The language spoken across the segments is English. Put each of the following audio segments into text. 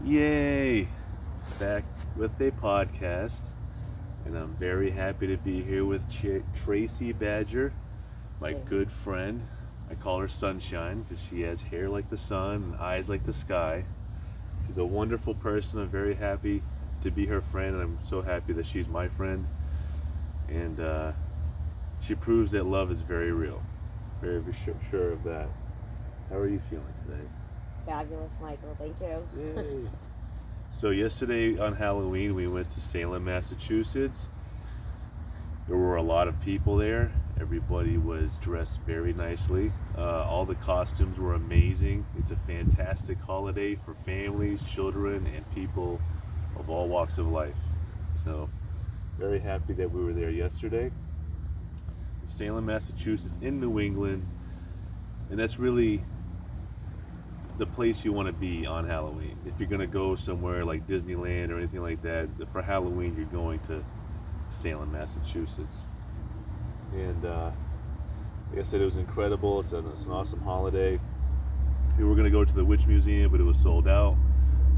Yay! Back with a podcast, and I'm very happy to be here with Traci Badger, my Same. good friend. I call her Sunshine because she has hair like the sun and eyes like the sky. She's a wonderful person. I'm very happy to be her friend, and I'm so happy that she's my friend. And she proves that love is very real. Very sure of that. How are you feeling today? Fabulous, Michael. Thank you. Yay! So yesterday on Halloween, we went to Salem, Massachusetts. There were a lot of people there. Everybody was dressed very nicely. All the costumes were amazing. It's a fantastic holiday for families, children, and people of all walks of life. So, very happy that we were there yesterday. Salem, Massachusetts, in New England. And that's really the place you want to be on Halloween. If you're going to go somewhere like Disneyland or anything like that, for Halloween you're going to Salem, Massachusetts. And like I said, it was incredible. It's an awesome holiday. We were going to go to the Witch Museum, but it was sold out.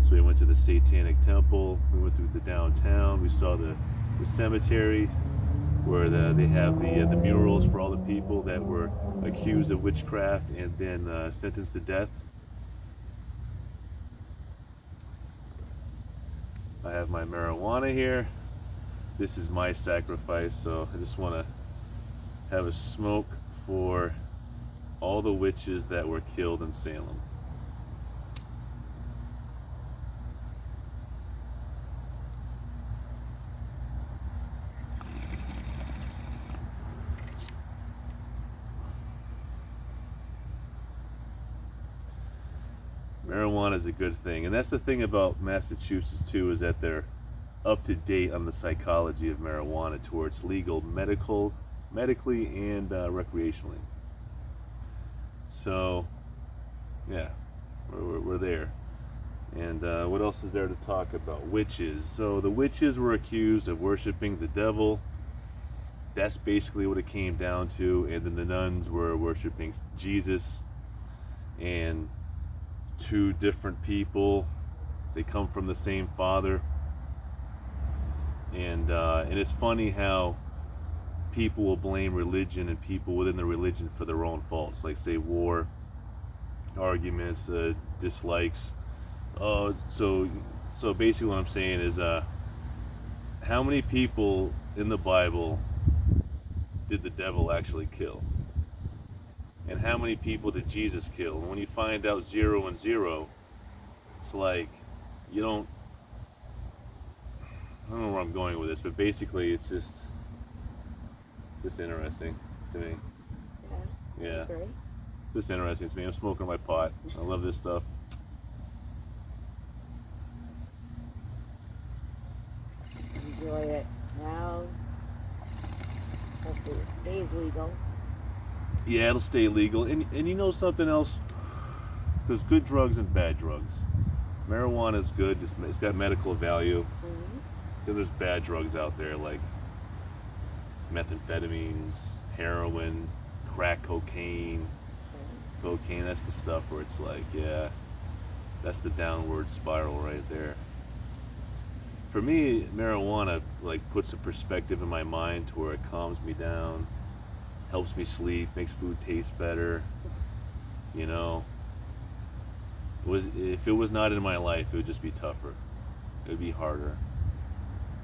So we went to the Satanic Temple. We went through the downtown. We saw the cemetery where they have the murals for all the people that were accused of witchcraft and then sentenced to death. I have my marijuana here. This is my sacrifice, so I just want to have a smoke for all the witches that were killed in Salem. Marijuana is a good thing, and that's the thing about Massachusetts too, is that they're up to date on the psychology of marijuana towards legal medically and recreationally. So yeah, we're there. And what else is there to talk about? Witches. So the witches were accused of worshiping the devil. That's basically what it came down to. And then the nuns were worshiping Jesus. And two different people. They come from the same father. And it's funny how people will blame religion and people within the religion for their own faults, like say war, arguments, dislikes. So basically, what I'm saying is, how many people in the Bible did the devil actually kill? And how many people did Jesus kill? And when you find out 0 and 0, it's like you don't. I don't know where I'm going with this, but basically, it's just interesting to me. Yeah. Great. Just interesting to me. I'm smoking my pot. I love this stuff. Enjoy it now. Hopefully it stays legal. Yeah, it'll stay legal. And you know something else? There's good drugs and bad drugs. Marijuana is good. It's got medical value. Mm-hmm. Then there's bad drugs out there like methamphetamines, heroin, crack cocaine. Cocaine, that's the stuff where it's like, yeah, that's the downward spiral right there. For me, marijuana like puts a perspective in my mind to where it calms me down, helps me sleep, makes food taste better. You know, if it was not in my life, it would just be tougher. It would be harder.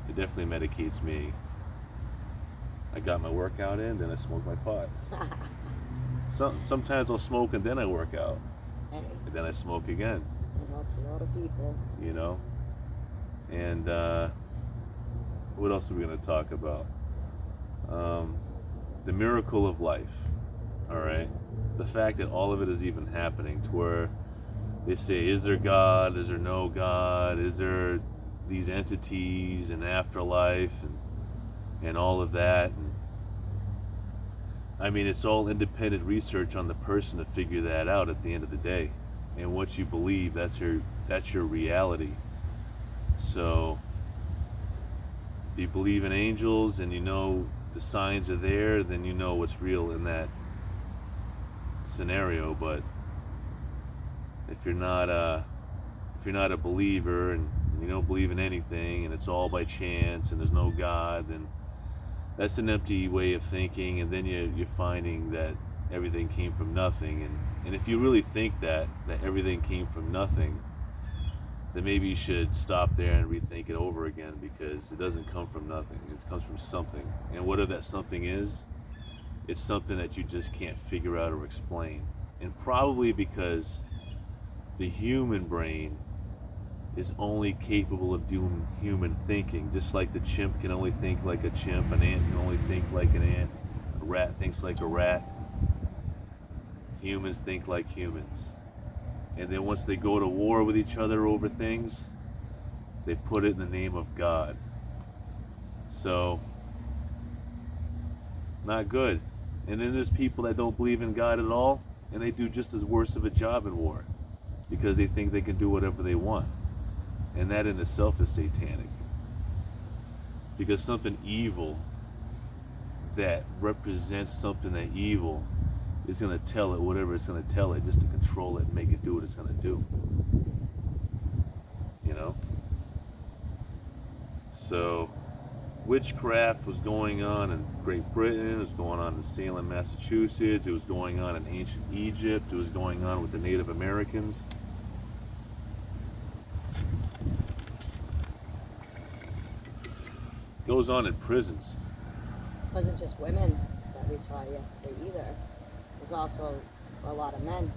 It definitely medicates me. I got my workout in, then I smoke my pot. Sometimes I'll smoke and then I work out, Hey, and then I smoke again. it helps a lot of people. You know. And what else are we going to talk about? The miracle of life. All right, the fact that all of it is even happening, to where they say, is there God? Is there no God? Is there these entities and afterlife and all of that? And, I mean, it's all independent research on the person to figure that out at the end of the day. And what you believe, that's your reality. So if you believe in angels and you know the signs are there, then you know what's real in that scenario. But if you're you're not a believer and you don't believe in anything and it's all by chance and there's no God, then that's an empty way of thinking. And then you're finding that everything came from nothing. And if you really think that everything came from nothing, then maybe you should stop there and rethink it over again, because it doesn't come from nothing. It comes from something. And whatever that something is, it's something that you just can't figure out or explain. And probably because the human brain is only capable of doing human thinking. Just like the chimp can only think like a chimp, an ant can only think like an ant, a rat thinks like a rat. Humans think like humans. And then once they go to war with each other over things, they put it in the name of God. So, not good. And then there's people that don't believe in God at all, and they do just as worse of a job in war, because they think they can do whatever they want. And that in itself is satanic. Because something evil that represents something that evil is going to tell it whatever it's going to tell it, just to control it and make it do what it's going to do. You know? So, witchcraft was going on in Great Britain, it was going on in Salem, Massachusetts, it was going on in ancient Egypt, it was going on with the Native Americans. It goes on in prisons. It wasn't just women that we saw yesterday either. There's also a lot of men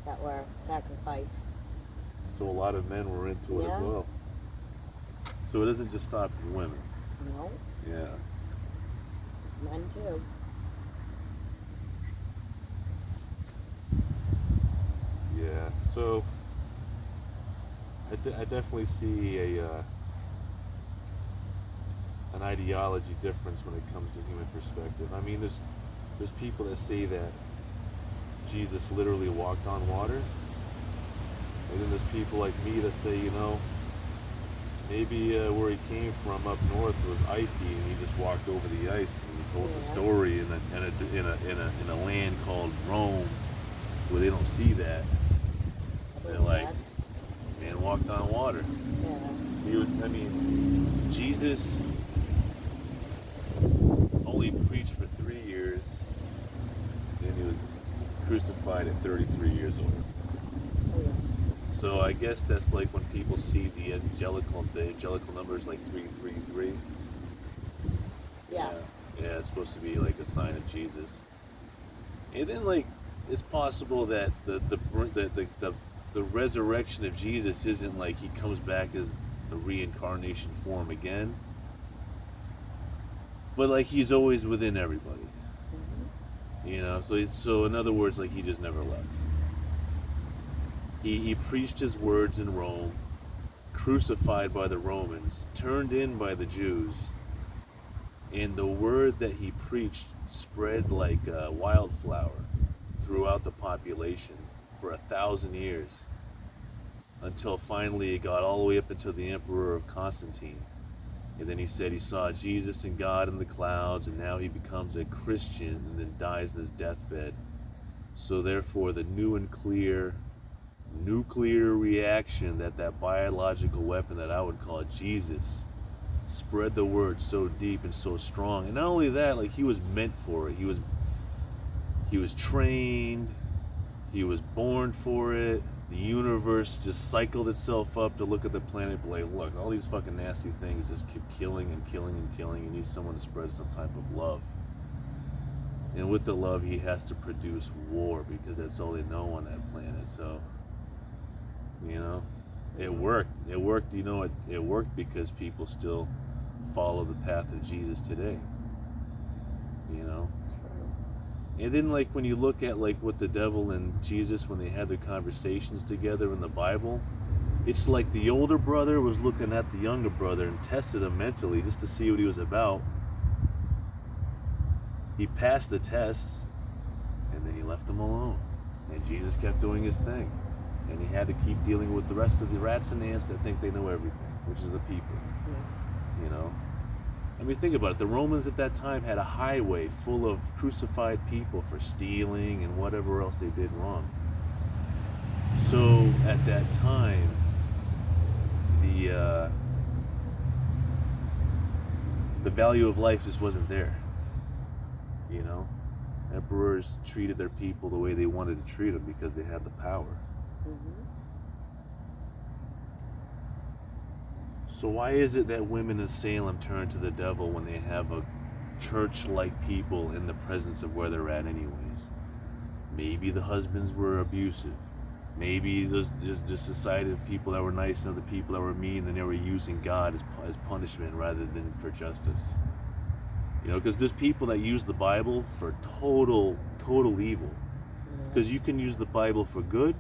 that were sacrificed. So a lot of men were into it Yeah. as well. So it doesn't just stop with women. No, Yeah. there's men too. Yeah. So I definitely see an ideology difference when it comes to human perspective. I mean, there's people that say that Jesus literally walked on water, and then there's people like me that say, you know, maybe where he came from up north was icy, and he just walked over the ice and told the story in a land called Rome, where they don't see that. They're like, man walked on water. Yeah. I mean, Jesus only preached for 3 years, and he was crucified at 33 years old. So yeah. So I guess that's like when people see the angelical numbers like 333. Yeah. Yeah, it's supposed to be like a sign of Jesus. And then like it's possible that the resurrection of Jesus isn't like he comes back as the reincarnation form again, but like he's always within everybody. Mm-hmm. You know, so in other words, like he just never left. He preached his words in Rome, crucified by the Romans, turned in by the Jews, and the word that he preached spread like a wildflower throughout the population for 1,000 years, until finally it got all the way up into the Emperor of Constantine. And then he said he saw Jesus and God in the clouds, and now he becomes a Christian and then dies in his deathbed. So therefore the new and clear nuclear reaction that biological weapon that I would call Jesus spread the word so deep and so strong. And not only that, like he was meant for it. He was trained, he was born for it. The universe just cycled itself up to look at the planet, like, look, all these fucking nasty things just keep killing and killing and killing. You need someone to spread some type of love. And with the love, he has to produce war, because that's all they know on that planet. So, you know, it worked. It worked, you know, it worked because people still follow the path of Jesus today. You know? And then, like, when you look at, like, what the devil and Jesus, when they had their conversations together in the Bible, it's like the older brother was looking at the younger brother and tested him mentally just to see what he was about. He passed the test, and then he left him alone. And Jesus kept doing his thing. And he had to keep dealing with the rest of the rats and ants that think they know everything, which is the people. Yes. You know? I mean, think about it. The Romans at that time had a highway full of crucified people for stealing and whatever else they did wrong. So at that time, the value of life just wasn't there. You know, emperors treated their people the way they wanted to treat them because they had the power. Mm-hmm. So why is it that women in Salem turn to the devil when they have a church-like people in the presence of where they're at anyways? Maybe the husbands were abusive. Maybe there's just society of people that were nice and other people that were mean, and they were using God as punishment rather than for justice. You know, because there's people that use the Bible for total evil. Because you can use the Bible for good,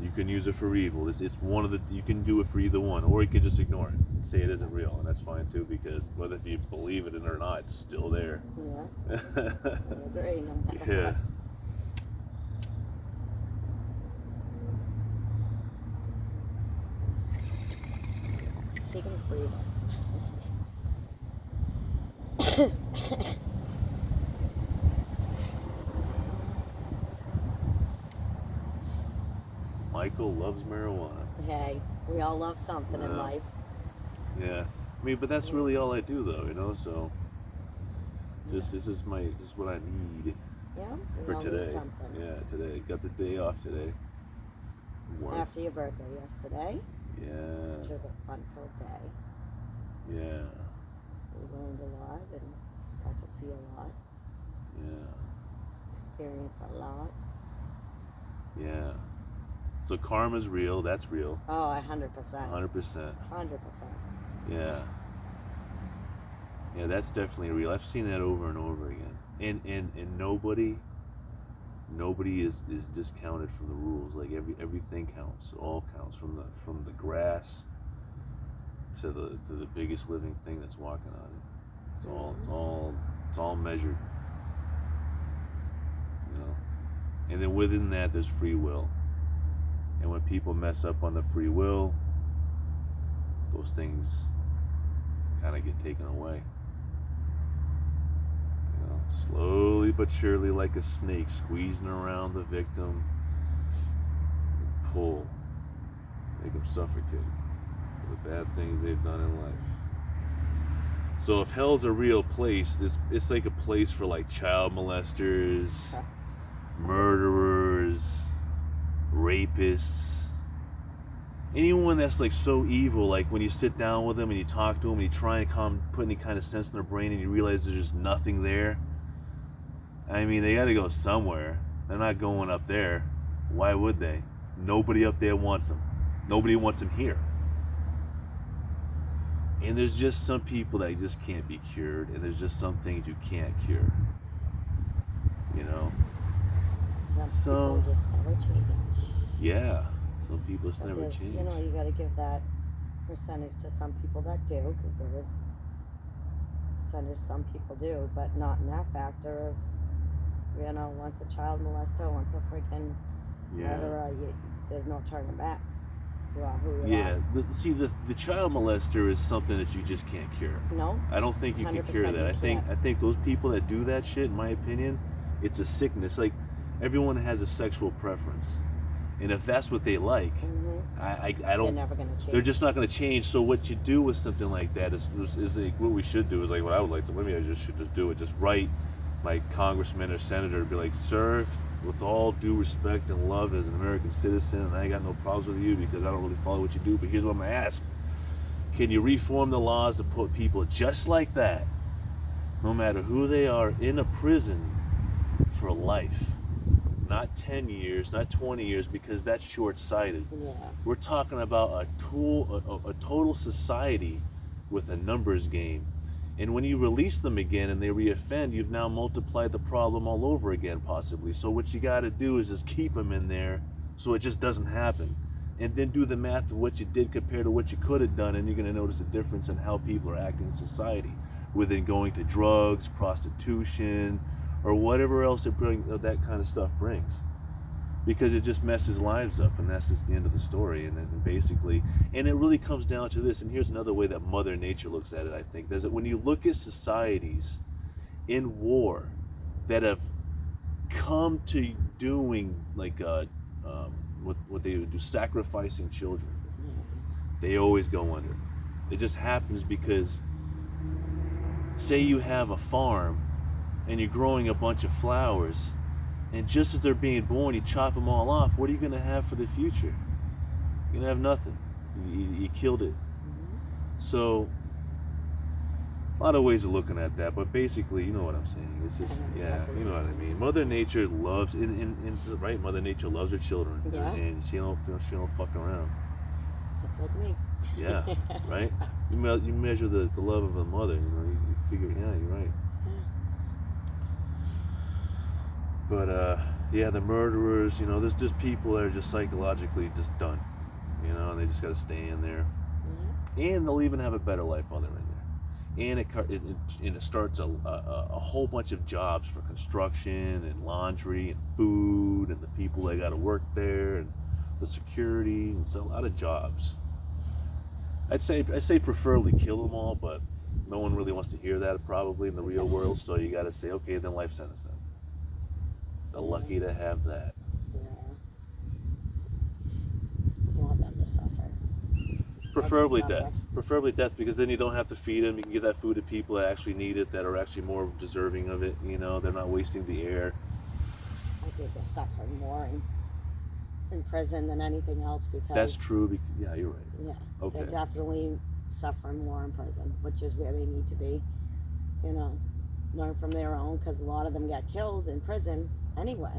you can use it for evil. It's one of the, you can do it for either one, or you can just ignore it, say it isn't real, and that's fine too. Because whether if you believe it or not, it's still there. Yeah. I agree. No matter Yeah. what. Keegan's breathing. Michael loves marijuana. Hey, we all love something in Yeah. life. Yeah. I mean, but that's really all I do, though. You know, so this is what I need Yeah, we for all today. need something. Yeah, today. Got the day off today. Work. After your birthday yesterday, which Yeah. was a fun-filled day. Yeah. We learned a lot and got to see a lot, Yeah. experience a lot. Yeah. So karma's real. That's real. Oh, 100%. 100%. 100%. Yeah. Yeah, that's definitely real. I've seen that over and over again. And nobody is discounted from the rules. Like everything counts. It all counts from the grass to the biggest living thing that's walking on it. It's all measured. You know. And then within that there's free will. And when people mess up on the free will, those things kind of get taken away. You know, slowly but surely, like a snake squeezing around the victim, pull, make them suffocate for the bad things they've done in life. So if hell's a real place, it's like a place for like child molesters, murderers, rapists, anyone that's like so evil. Like when you sit down with them and you talk to them and you try and put any kind of sense in their brain and you realize there's just nothing there. I mean, they got to go somewhere. They're not going up there. Why would they? Nobody up there wants them. Nobody wants them here. And there's just some people that just can't be cured, and there's just some things you can't cure. You know? Some people just never change. Yeah, some people just But never there's, change. you know, you got to give that percentage to some people that do, because there is percentage some people do, but not in that factor of, you know, once a child molester, once a freaking murderer, there's no turning back. You are who you are. See, the child molester is something that you just can't cure. No. I don't think you can cure that. I think those people that do that shit, in my opinion, it's a sickness. Like everyone has a sexual preference, and if that's what they like, I don't. They're never gonna change. They're just not gonna change. So what you do with something like that is like what we should do is like what I would like to. Maybe I should just do it. Just write my congressman or senator, be like, sir, with all due respect and love as an American citizen, and I got no problems with you because I don't really follow what you do, but here's what I'm gonna ask. Can you reform the laws to put people just like that, no matter who they are, in a prison for life? Not 10 years, not 20 years, because that's short-sighted. Yeah. We're talking about a total society with a numbers game. And when you release them again and they reoffend, you've now multiplied the problem all over again, possibly. So what you got to do is just keep them in there so it just doesn't happen. And then do the math of what you did compared to what you could have done, and you're going to notice a difference in how people are acting in society, within going to drugs, prostitution, or whatever else that kind of stuff brings. Because it just messes lives up, and that's just the end of the story. And then basically, and it really comes down to this, and here's another way that Mother Nature looks at it, I think. There's that when you look at societies in war that have come to doing like what they would do, sacrificing children. They always go under. It just happens because, say you have a farm and you're growing a bunch of flowers, and just as they're being born, you chop them all off. What are you going to have for the future? You're going to have nothing. You killed it. So, a lot of ways of looking at that, but basically, you know what I'm saying. It's just, you know what I mean. Mother Nature loves, right? Mother Nature loves her children, and she don't fuck around. That's like me. Yeah, right. You measure the love of a mother. You figure, yeah, you're right. But the murderers. There's just people that are just psychologically just done. And they just got to stay in there, and they'll even have a better life while they're in there. And it starts a whole bunch of jobs for construction and laundry and food and the people that got to work there and the security, and so a lot of jobs. I'd say preferably kill them all, but no one really wants to hear that probably in the real world. So you got to say, okay, then life sentence them. They're lucky to have that. You want them to suffer. Preferably death. Preferably death, because then you don't have to feed them. You can give that food to people that actually need it, that are actually more deserving of it. They're not wasting the air. I think they're suffering more in prison than anything else, because... That's true. Yeah, you're right. Yeah. Okay. They're definitely suffering more in prison, which is where they need to be. Learn from their own, because a lot of them got killed in prison anyway.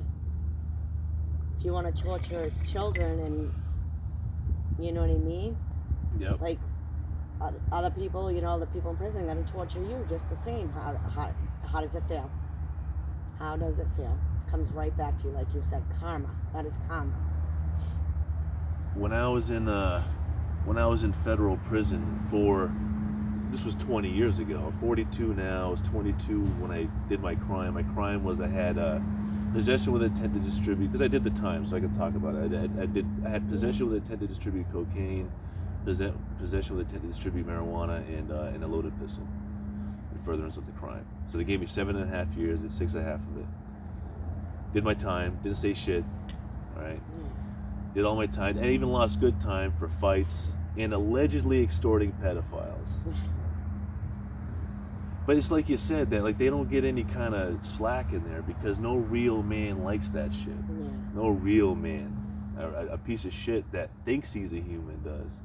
If you want to torture children and... You know what I mean? Yep. Like, other people, the people in prison are going to torture you just the same. How does it feel? How does it feel? It comes right back to you, like you said, karma. That is karma. When I was in federal prison this was 20 years ago. I'm 42 now. I was 22 when I did my crime. My crime was I had possession with intent to distribute, because I did the time, so I could talk about it. I had possession with intent to distribute cocaine, possession with intent to distribute marijuana, and a loaded pistol in furtherance of the crime. So they gave me 7.5 years. Did 6.5 of it. Did my time. Didn't say shit. All right. Did all my time, and even lost good time for fights and allegedly extorting pedophiles. But it's like you said, that like they don't get any kind of slack in there, because no real man likes that shit. Yeah. No real man. A piece of shit that thinks he's a human does.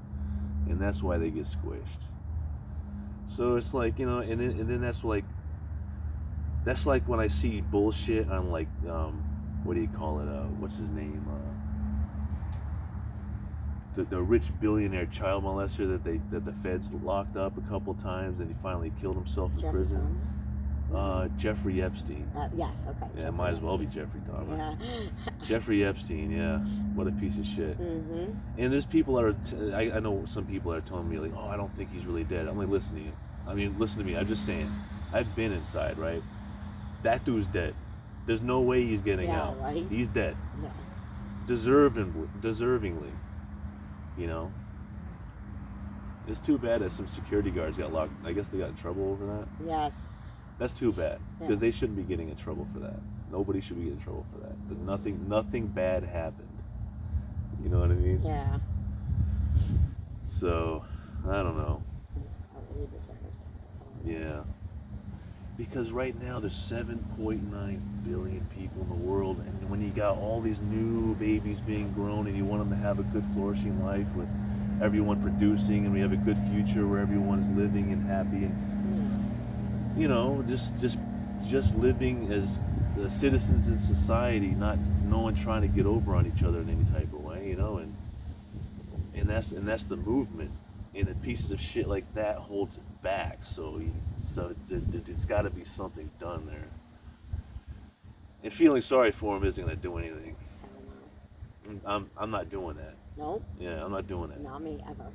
And that's why they get squished. So it's like, and then that's like when I see bullshit on like, what do you call it? What's his name? The rich billionaire child molester that the feds locked up a couple times, and he finally killed himself in prison. Jeffrey Epstein. Yes, okay. Yeah, Jeffrey might as well be Epstein. Jeffrey Dahmer. Yeah. Jeffrey Epstein, yeah. What a piece of shit. Mm-hmm. And there's people that I know some people that are telling me, like, oh, I don't think he's really dead. I'm like, listen to you. Listen to me. I'm just saying. I've been inside, right? That dude's dead. There's no way he's getting out. Right? He's dead. Yeah. Deservingly. It's too bad that some security guards got locked. I guess they got in trouble over that. Yes. That's too bad, because they shouldn't be getting in trouble for that. Nobody should be getting in trouble for that. But nothing bad happened. You know what I mean? Yeah. So, I don't know. It's probably deserved. That's all it is. Yeah. Because right now there's 7.9 billion people in the world, and when you got all these new babies being grown, and you want them to have a good flourishing life with everyone producing, and we have a good future where everyone's living and happy, and just living as citizens in society, not no one trying to get over on each other in any type of way, and that's the movement, and the pieces of shit like that holds it back. So it's got to be something done there. And feeling sorry for him isn't going to do anything. I'm not doing that. Nope. Yeah, I'm not doing that. Not me, ever.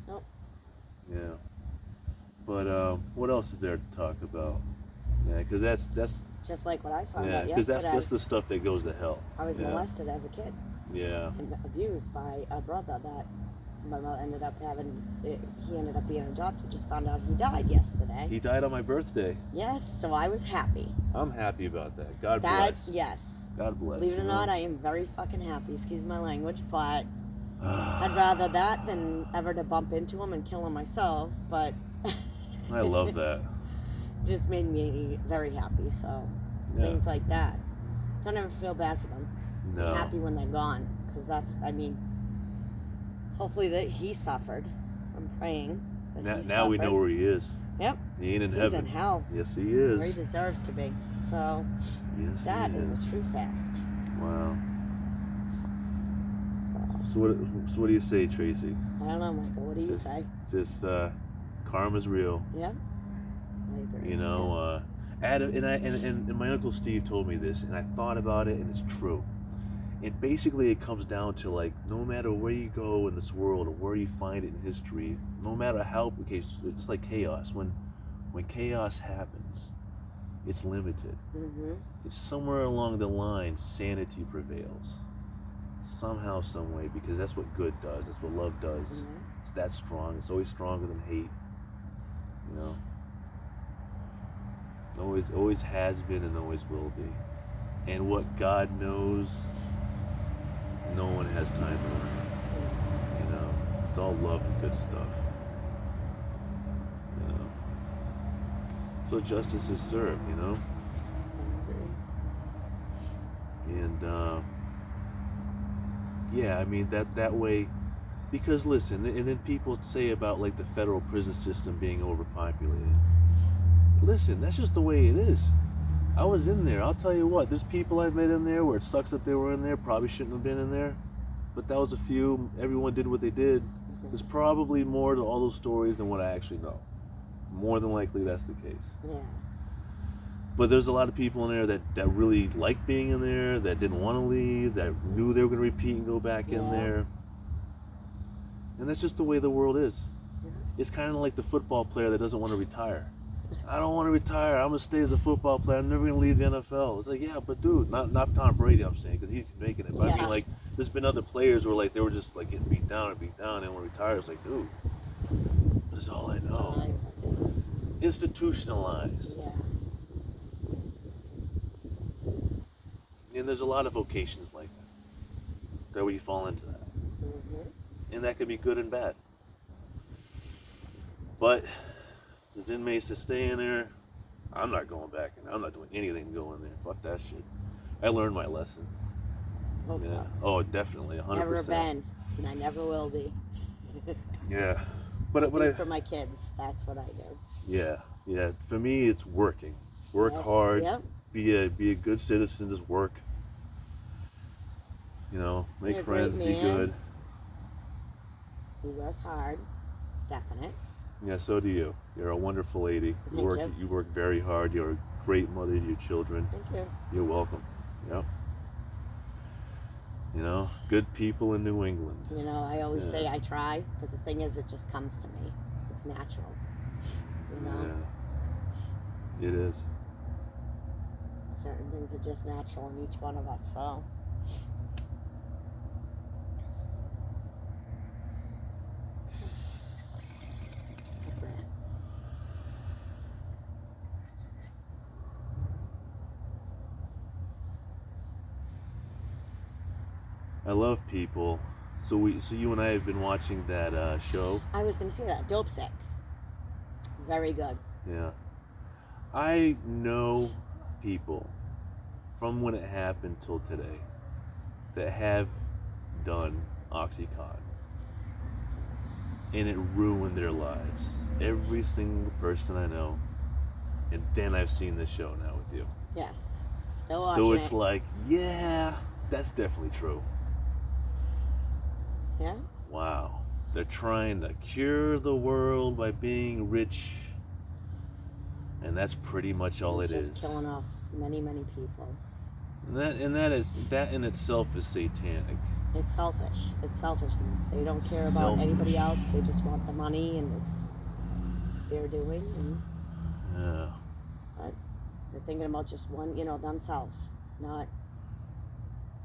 Nope. Yeah. But what else is there to talk about? Yeah, because that's just like what I found yeah, out because yesterday. that's the stuff that goes to hell. I was molested as a kid. Yeah. And abused by a brother that my mother ended up having. He ended up being adopted. Just found out he died yesterday. He died on my birthday. Yes, so I was happy. I'm happy about that. God bless. Yes. God bless. Believe it or not, I am very fucking happy. Excuse my language, but I'd rather that than ever to bump into him and kill him myself, but I love that. just made me very happy. So Yeah. things like that. Don't ever feel bad for them. No. Be happy when they're gone, because that's, I mean, hopefully that he suffered. I'm praying that Now we know where he is. Yep. He ain't in He's heaven. in hell. Yes, he is. Where he deserves to be. So Yes, that he is a true fact. Wow. So So what do you say, Tracy? I don't know, Michael. What do you say? Just karma's real. Yeah. I agree. You know, Adam and my uncle Steve told me this, and I thought about it, and it's true. And basically, it comes down to, like, no matter where you go in this world or where you find it in history, no matter how, okay, it's like chaos. When chaos happens, it's limited. Mm-hmm. It's somewhere along the line, sanity prevails. Somehow, some way, because that's what good does. That's what love does. Mm-hmm. It's that strong. It's always stronger than hate. You know. Always has been and always will be. And what God knows, no one has time to learn. You know, it's all love and good stuff. You know. So justice is served. You know. And yeah, I mean that way, because listen, and then people say about, like, the federal prison system being overpopulated. Listen, that's just the way it is. I was in there. I'll tell you what, there's people I've met in there where it sucks that they were in there, probably shouldn't have been in there, but that was a few. Everyone did what they did. There's probably more to all those stories than what I actually know. More than likely that's the case. Yeah. But there's a lot of people in there that really liked being in there, that didn't want to leave, that knew they were going to repeat and go back in there. And that's just the way the world is. Yeah. It's kind of like the football player that doesn't want to retire. I don't want to retire. I'm going to stay as a football player. I'm never going to leave the NFL. It's like, yeah, but dude, not Tom Brady, I'm saying, because he's making it. But I mean, like, there's been other players where, like, they were just, like, getting beat down, and they want to retire. It's like, dude, that's all I know. Institutionalized. Yeah. And there's a lot of vocations like that where you fall into that. Mm-hmm. And that could be good and bad. But there's inmates that stay in there. I'm not going back, and I'm not doing anything to go in there. Fuck that shit. I learned my lesson. Hope so. Oh, definitely, 100%. Never been, and I never will be. Yeah. But I do for my kids. That's what I do. Yeah. For me, it's working. Work hard. Yep. Be a good citizen. Just work. You know, make friends. Be good. You work hard. It's definite. Yeah, so do you. You're a wonderful lady. You work very hard. You're a great mother to your children. Thank you. You're welcome. Yep. You know, good people in New England. You know, I always say I try, but the thing is, it just comes to me. It's natural. You know? Yeah. It is. Certain things are just natural in each one of us, so. I love people. So you and I have been watching that show. I was gonna say that. Dope Sick. Very good. Yeah. I know people from when it happened till today that have done Oxycontin, and it ruined their lives. Every single person I know. And then I've seen this show now with you. Yes. Still watching So it's like, yeah, that's definitely true. Yeah. Wow. They're trying to cure the world by being rich. And that's pretty much all it is. Just killing off many, many people. And that in itself is satanic. It's selfish. It's selfishness. They don't care about anybody else. They just want the money, and it's they're doing. And Yeah. but they're thinking about just one, themselves, not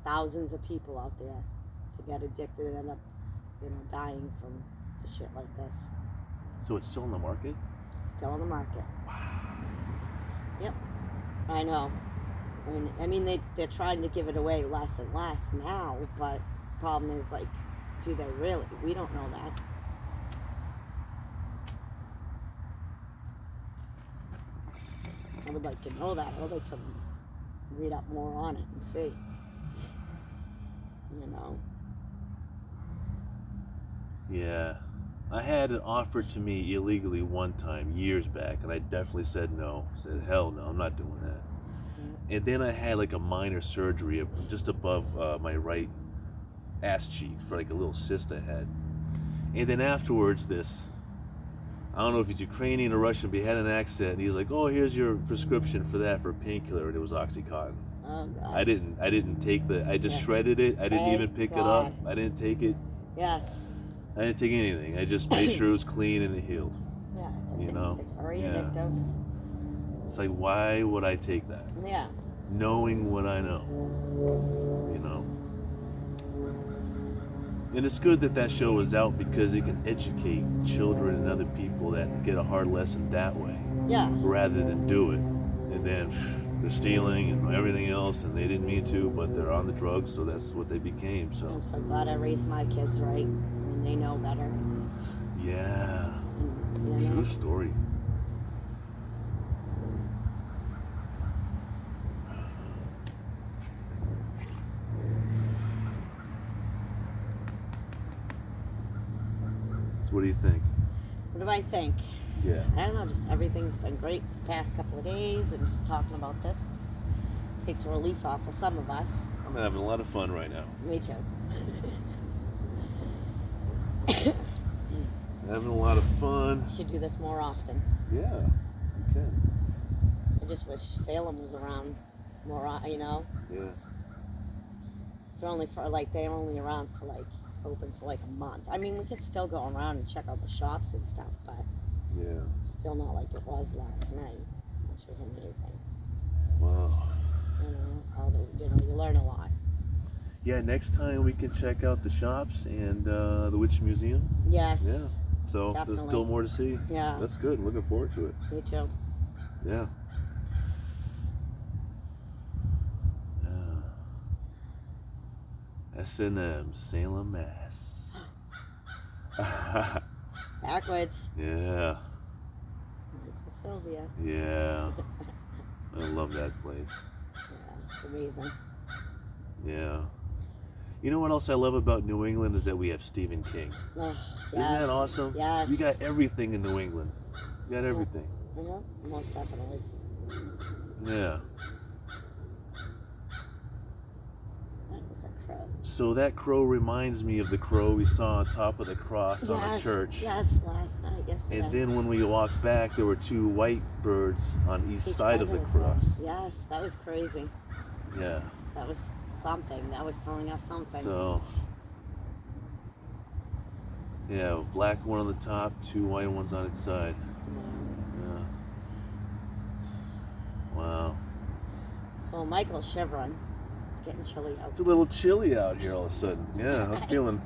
thousands of people out there to get addicted and end up, dying from the shit like this. So it's still in the market? Still on the market. Wow. Yep. I know. I mean, they're trying to give it away less and less now, but the problem is, like, do they really? We don't know that. I would like to know that. I would like to read up more on it and see. You know. Yeah. I had it offered to me illegally one time, years back, and I definitely said no. Said, hell no, I'm not doing that. And then I had like a minor surgery just above my right ass cheek for like a little cyst I had. And then afterwards, I don't know if he's Ukrainian or Russian, but he had an accent, and he was like, "Oh, here's your prescription for that, for a painkiller," and it was OxyContin. Oh, God. I didn't take I just shredded it. I didn't even pick it up. I didn't take it. Yes. I didn't take anything. I just made sure it was clean and it healed. Yeah, it's You know? It's very addictive. It's like, why would I take that? Yeah. Knowing what I know. You know? And it's good that show is out because it can educate children and other people that get a hard lesson that way. Yeah. Rather than do it. And then they're stealing and everything else, and they didn't mean to, but they're on the drugs, so that's what they became. So I'm so glad I raised my kids right. And they know better. Yeah. And, you know, true story. So what do you think? What do I think? Yeah. I don't know, just everything's been great the past couple of days, and just talking about this takes a relief off of some of us. I'm having a lot of fun right now. Me too. Having a lot of fun. Should do this more often. Yeah, you can. I just wish Salem was around more, you know? Yeah. They're only around for like, open for like a month. I mean, we could still go around and check out the shops and stuff, but Yeah. still not like it was last night, which was amazing. Wow. You know, you learn a lot. Yeah, next time we can check out the shops and the Witch Museum. Yes. Yeah. So Definitely. there's still more to see. Yeah. That's good. Looking forward to it. Me too. Yeah. S&M, Salem, Mass. Backwards. Yeah. Michael Sylvia. Yeah. I love that place. Yeah, it's amazing. Yeah. You know what else I love about New England is that we have Stephen King. Oh, yes. Isn't that awesome? Yes. We got everything in New England. We got everything. Yeah, most definitely. Yeah. That is a crow. So that crow reminds me of the crow we saw on top of the cross on the church. Yes, last night, yesterday. And then when we walked back, there were two white birds on each side of the cross. Yes, that was crazy. Yeah. That was something. That was telling us something. So, yeah, black one on the top, two white ones on its side. Yeah. Wow. Well, Michael's shivering. It's getting chilly out. It's a little chilly out here all of a sudden. Yeah, I was feeling.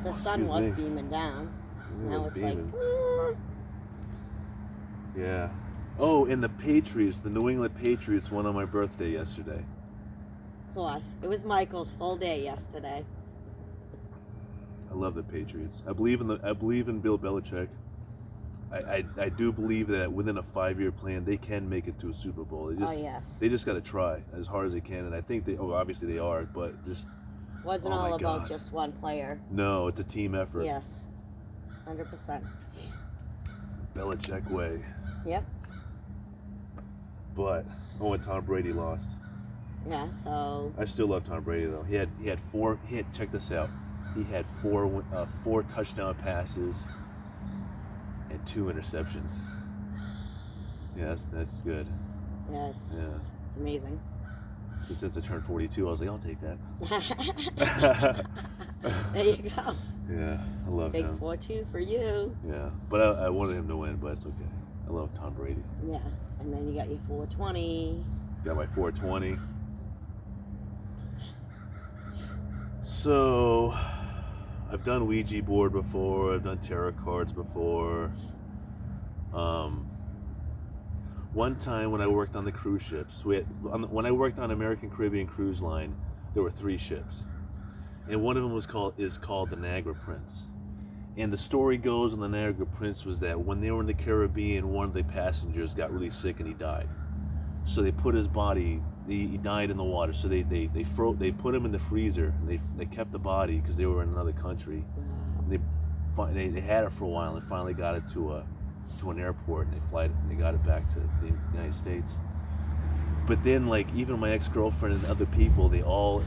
The sun was beaming down. Now it's beaming. like. Yeah. Oh, and the Patriots, the New England Patriots won on my birthday yesterday. Of course. It was Michael's full day yesterday. I love the Patriots. I believe in Bill Belichick. I do believe that within a 5-year plan they can make it to a Super Bowl. Yes. They just got to try as hard as they can, and I think obviously they are, but just wasn't all about just one player. No, it's a team effort. Yes, 100%. Belichick way. Yep. But when Tom Brady lost. Yeah. So. I still love Tom Brady though. He had four. Check this out. He had four touchdown passes and 2 interceptions. Yeah, that's good. Yes. Yeah. It's amazing. So since I turned 42, I was like, I'll take that. There you go. Yeah, I love him. Big 4-2 for you. Yeah, but I wanted him to win, but it's okay. I love Tom Brady. Yeah, and then you got your 420. Got my 420. So, I've done Ouija board before. I've done tarot cards before. One time when I worked on the cruise ships, when I worked on American Caribbean Cruise Line, there were 3 ships. and one of them is called the Niagara Prince. And the story goes on the Niagara Prince was that when they were in the Caribbean, one of the passengers got really sick and he died. So they put his body. He died in the water. So they put him in the freezer. And they kept the body because they were in another country. And they had it for a while and finally got it to an airport and they got it back to the United States. But then, like, even my ex-girlfriend and other people, they all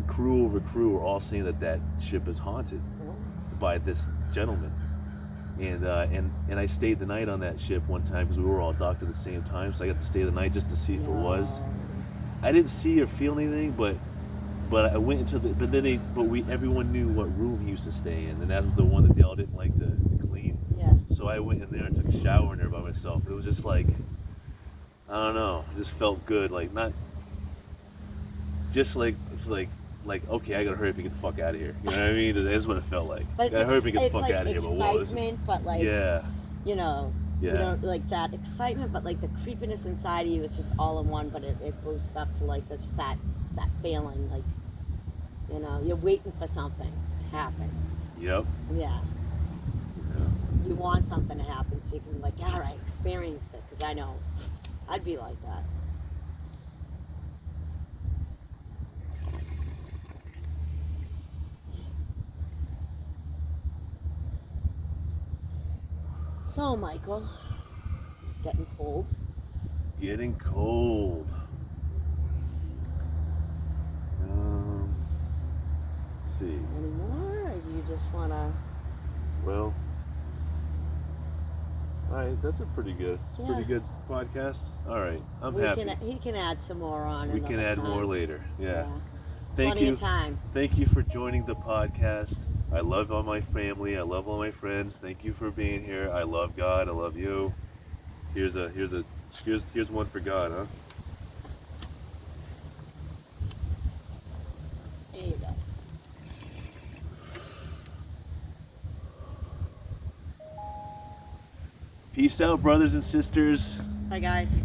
crew over crew are all saying that ship is haunted by this gentleman. And I stayed the night on that ship one time because we were all docked at the same time, so I got to stay the night just to see if it was. I didn't see or feel anything, but I went into everyone knew what room he used to stay in, and that was the one that they all didn't like to clean. Yeah. So I went in there and took a shower in there by myself. It was just like, I don't know, it just felt good, like not just like it's like okay, I gotta hurry up and get the fuck out of here. You know what I mean? That's what it felt like. But I gotta hurry up and get the fuck like out of here. excitement, but like yeah. You know, Yeah. you know, like that excitement, but like the creepiness inside of you is just all in one. But it boosts up to like just that feeling, like, you know, you're waiting for something to happen. Yep. Yeah. You want something to happen so you can be like, all right, experienced it. Because I know I'd be like that. So, Michael, it's getting cold. Getting cold. Let's see. Any more, or do you just want to? Well, all right. That's pretty good podcast. All right, I'm happy. He can add some more on. We can add time. more later. Yeah. It's Thank plenty you. of time. Thank you for joining the podcast. I love all my family. I love all my friends. Thank you for being here. I love God. I love you. Here's one for God, huh? There you go. Peace out, brothers and sisters. Bye, guys.